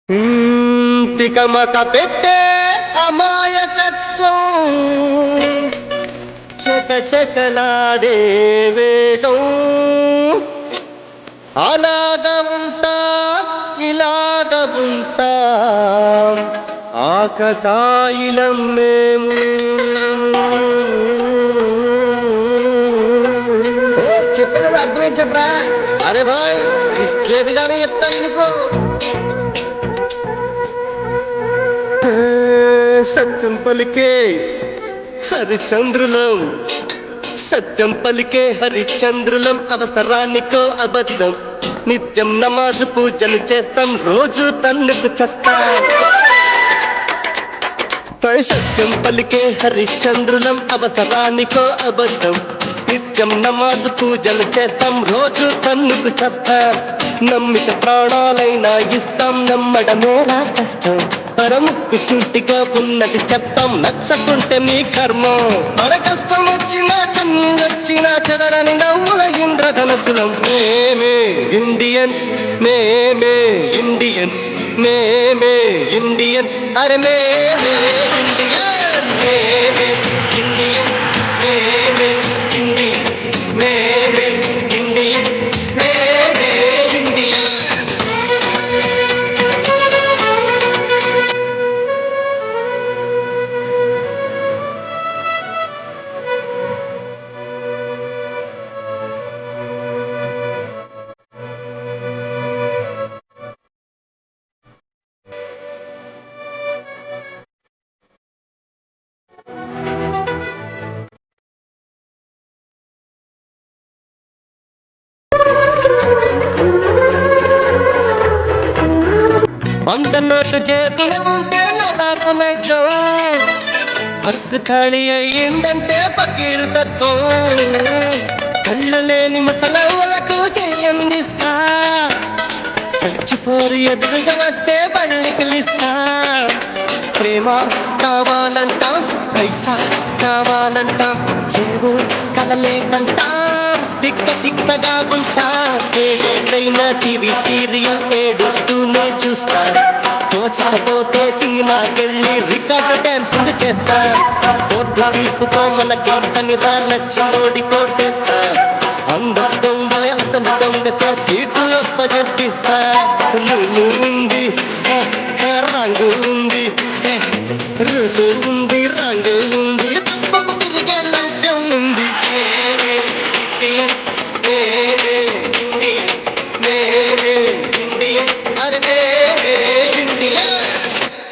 తికమక పెట్టే అమాయకత్వం చకచకలాడే వేగం అలాగ ఉంటా ఇలాగ ఉంటా ఆకతాయిలం మేము చెప్పేది అర్థమే చెప్పరా అరే భాయ్ ఇస్ట్రేట్గానే చెప్తా ఇనుకో సత్యం పలికే హరిచంద్రులం సత్యం పలికే హరిచంద్రులం అవసరానికో అబద్ధం నిత్యం నమాజు పూజలు చేస్తాం రోజు తన్నుకు చస్తాం సత్యం పలికే హరిచంద్రులం అవసరానికో అబద్ధం నిత్యం నమాజు పూజలు చేస్తాం రోజు తన్నుకు చస్తాం నమ్మిక ప్రాణాలైనా ఇస్తాం నమ్మడమేలా కష్టం పరముక్కు సూటిగా ఉన్నది చెప్తాం నచ్చకుంటే మీ కర్మం మన కష్టం వచ్చినా కన్నీ వచ్చినా చెదరని నవ్వుల ఇంద్రధనసులం మేమే ఇండియన్స్ మేమే ఇండియన్స్ మేమే ఇండియన్స్ అరే మేమే ఇండియన్ మేమే ఇండియన్ మేమే ఇండియన్ మేమే ఇండియన్ మేమే ఇండియన్ వంద నోట్లు చేతులు ఉంటే నాకు నైజం పర్సు ఖాళీ అయ్యిందంటే పకీరు తత్వం కళ్ళు లేని ముసలవులకు చెయ్యందిస్తా చచ్చిపోరు ఎదురుగా వస్తే పళ్ళికిలిస్తా ప్రేమ కావాలంట పైసా కావాలంట ఏవో కలలేకంటా తిక్క తిక్కగా ఉంటా ఏదైనా టీవీ సీరియల్ ఏడుస్తూనే చూస్తా తోచకపోతే సినిమాకెళ్ళి రికార్డు డాన్సింగ్ చేస్తా కోర్టు తీసుకో మనకేంటని నచ్చినోడి కోటేస్తా అందరు దొంగ అసలు దొంగతో సీటు ఒప్పజెప్పిస్తా రులు ఉంది రంగు ఉంది రులు ఉంది